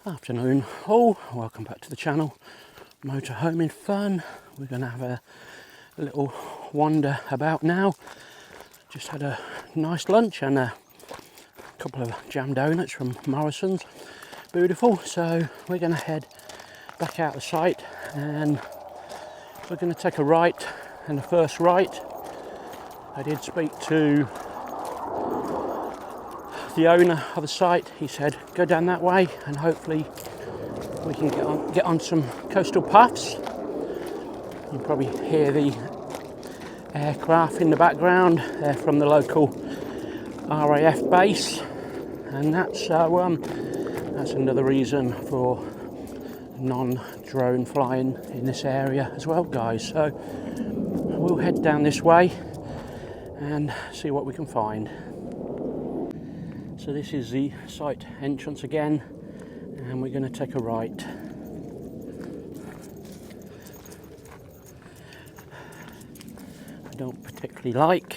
Afternoon all, welcome back to the channel. Motorhoming fun. We're going to have a little wander about now. Just had a nice lunch and a couple of jam donuts from Morrison's. Beautiful. So we're going to head back out of sight and we're going to take a right. And the first right, I did speak to the owner of the site. He said go down that way and hopefully we can get on some coastal paths. You can probably hear the aircraft in the background. They're from the local RAF base, and that's another reason for non-drone flying in this area as well, guys. So we'll head down this way and see what we can find. So this is the site entrance again, and we're going to take a right. I don't particularly like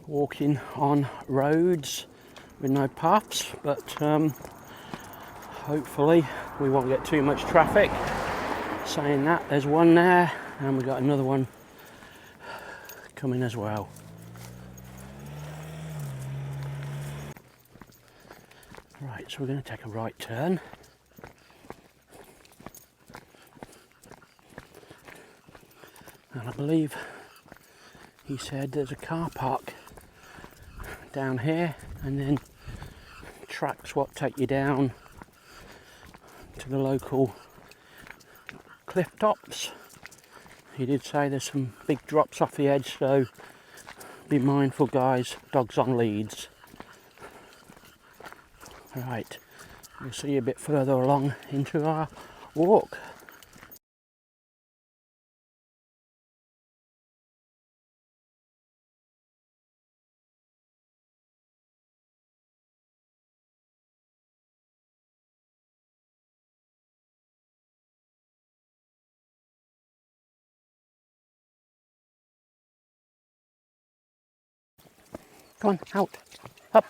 walking on roads with no paths, but hopefully we won't get too much traffic. Saying that, there's one there, and we've got another one coming as well. Right, so we're going to take a right turn. And I believe he said there's a car park down here, and then tracks what take you down to the local cliff tops. He did say there's some big drops off the edge, so be mindful, guys, dogs on leads. Right, we'll see you a bit further along into our walk. Come on, out, up.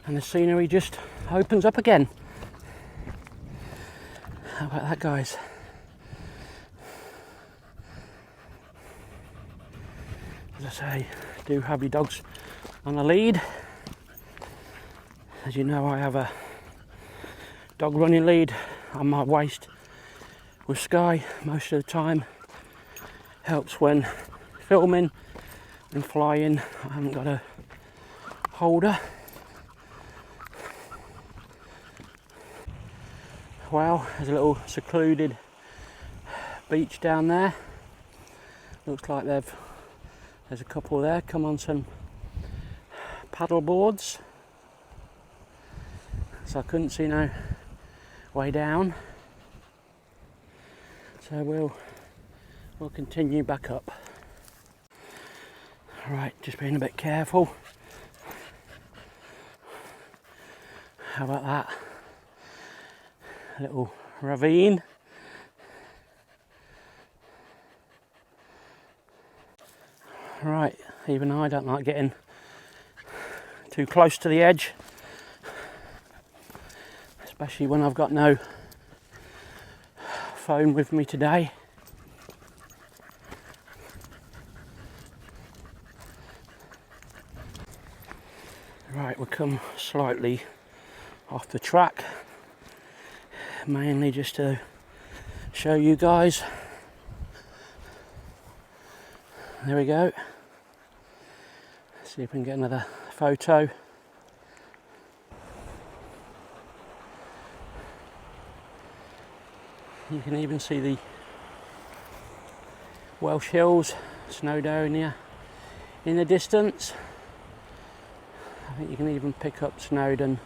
And the scenery just opens up again. How about that, guys? As I say, do have your dogs on a lead. As you know, I have a dog running lead on my waist with Sky most of the time. Helps when filming and flying. I haven't got a holder. Well, there's a little secluded beach down there. Looks like there's a couple there come on some paddle boards. So I couldn't see no way down. So we'll continue back up. Right, just being a bit careful. How about that? A little ravine. Right, even I don't like getting too close to the edge, especially when I've got no phone with me today. Right, we'll come slightly off the track, mainly just to show you guys. There we go. See if we can get another photo. You can even see the Welsh hills, Snowdonia in the distance. I think you can even pick up Snowdon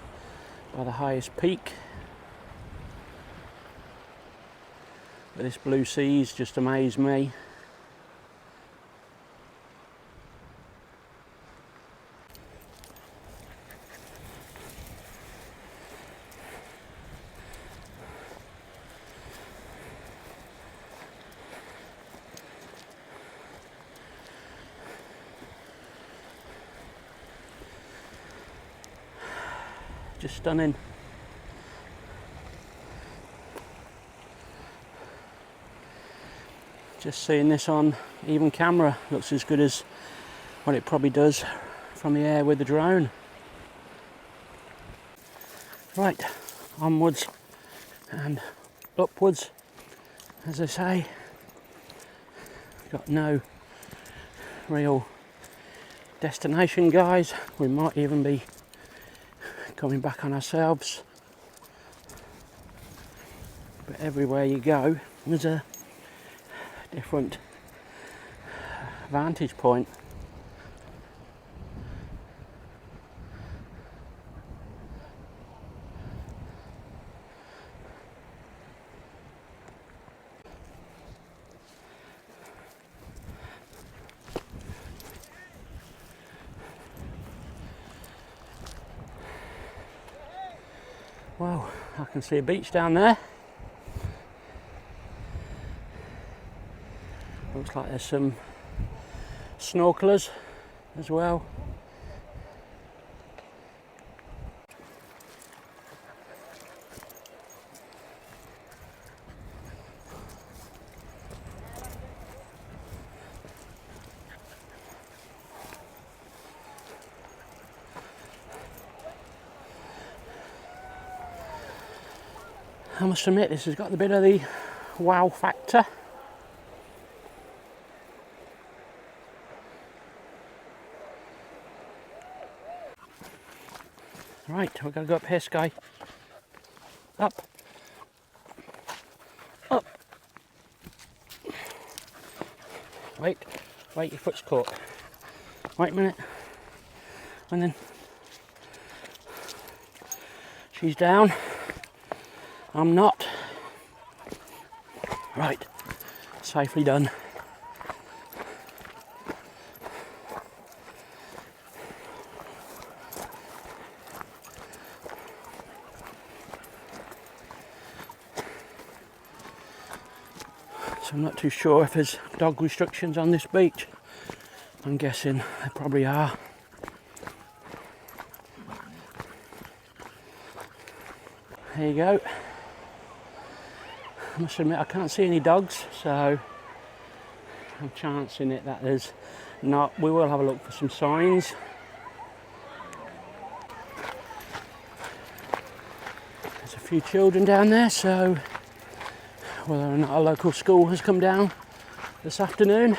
by the highest peak. But this blue sea's just amazed me. just stunning. Just seeing this on even camera looks as good as what it probably does from the air with the drone. Right, onwards and upwards, as I say. Got no real destination, guys. We might even be coming back on ourselves, but everywhere you go there's a different vantage point. Wow, I can see a beach down there. Looks like there's some snorkelers as well. I must admit, this has got a bit of the wow factor. Right, we've got to go up here, Sky. Up. Up. Wait, your foot's caught. Wait a minute. And then she's down. I'm not. Right, safely done. So I'm not too sure if there's dog restrictions on this beach. I'm guessing there probably are. There you go. I must admit I can't see any dogs, so I'm chancing it that there's not. We will have a look for some signs. There's a few children down there, so whether or not a local school has come down this afternoon.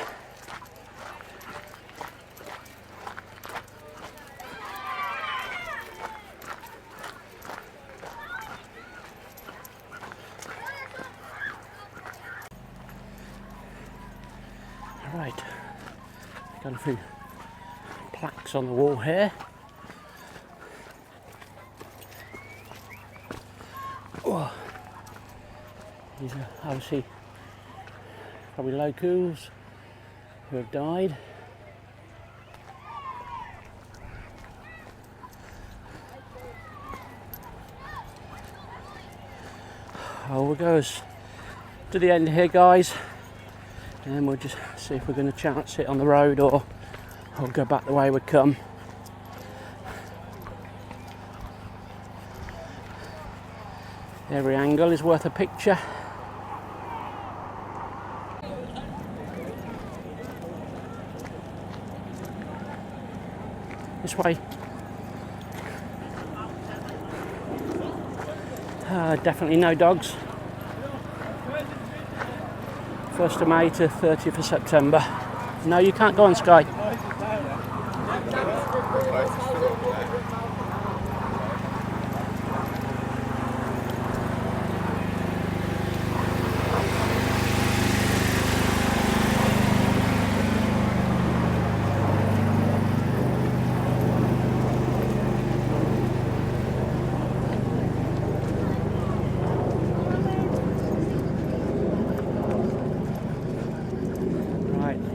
Right, got a few plaques on the wall here. Oh. These are obviously probably locals who have died. Oh, we'll go to the end here, guys, and we'll just see if we're going to chance it on the road or go back the way we come. Every angle is worth a picture. This way. Definitely no dogs. 1st of May to 30th of September. No, you can't go on, Sky.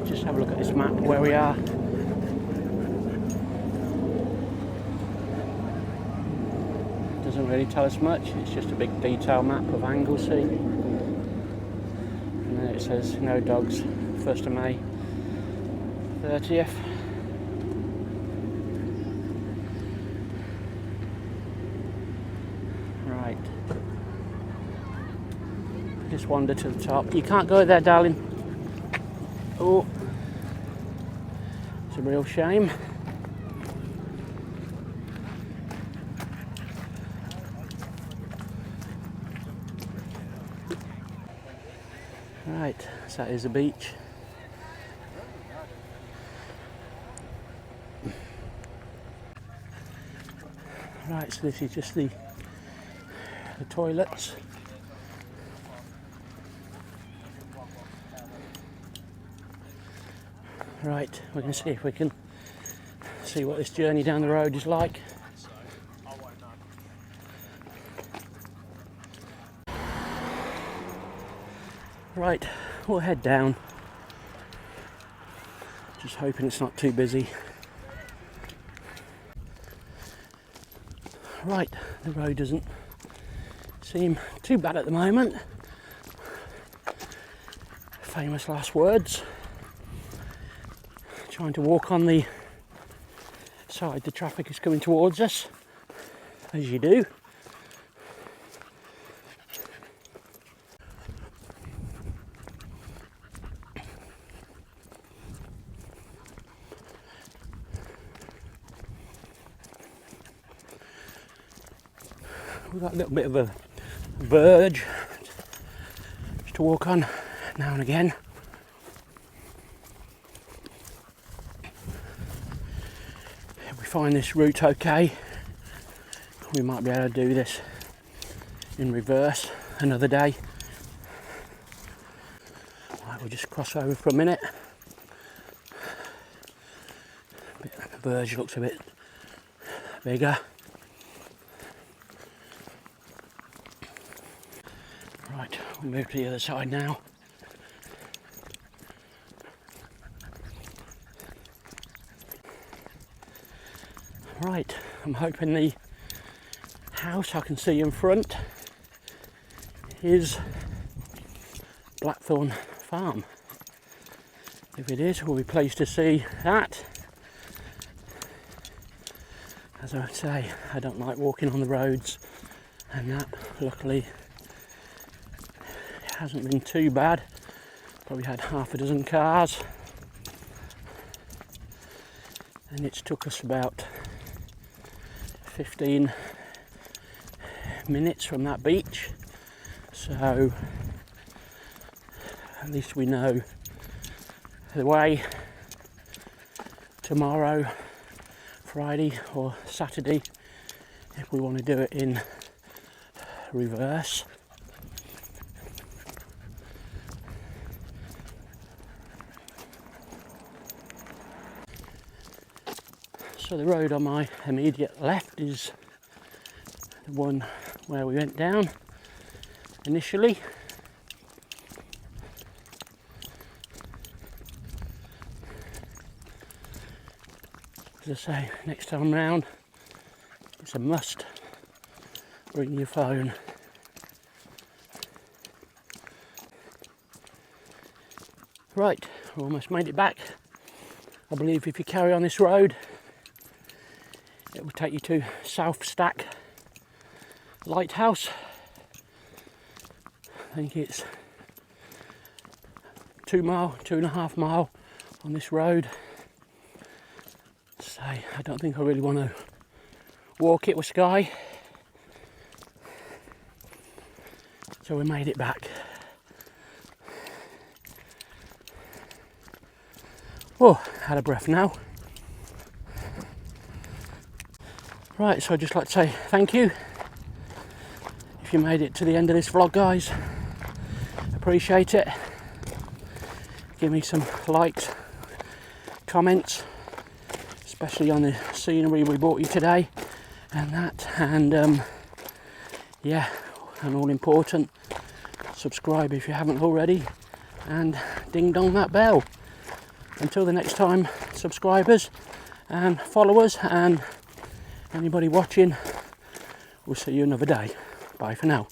Just have a look at this map where we are. Doesn't really tell us much, it's just a big detail map of Anglesey. And then it says no dogs, 1st of May, 30th. just wander to the top. You can't go there, darling. Oh, it's a real shame. Right, so that is the beach. Right, so this is just the toilets. Right, we're going to see if we can see what this journey down the road is like. Right, we'll head down. Just hoping it's not too busy. Right, the road doesn't seem too bad at the moment. Famous last words. Trying to walk on the side the traffic is coming towards us, as you do. We've got a little bit of a verge to walk on now and again. If we find this route okay, we might be able to do this in reverse another day. Right, we'll just cross over for a minute. The verge looks a bit bigger. Right, we'll move to the other side now. Right, I'm hoping the house I can see in front is Blackthorn Farm. If it is, we'll be pleased to see that. As I say, I don't like walking on the roads, and that, luckily, hasn't been too bad. Probably had half a dozen cars, and it's took us about 15 minutes from that beach, so at least we know the way tomorrow, Friday or Saturday, if we want to do it in reverse. So the road on my immediate left is the one where we went down initially. As I say, next time round, it's a must bring your phone. Right, we almost made it back. I believe if you carry on this road, it will take you to South Stack Lighthouse. I think it's 2.5 mile on this road. So I don't think I really want to walk it with Sky. So we made it back. Oh, out of breath now. Right, so I'd just like to say thank you if you made it to the end of this vlog, guys. Appreciate it. Give me some likes, comments, especially on the scenery we brought you today and that, and yeah, and all important, subscribe if you haven't already, and ding dong that bell. Until the next time, subscribers and followers and anybody watching, we'll see you another day. Bye for now.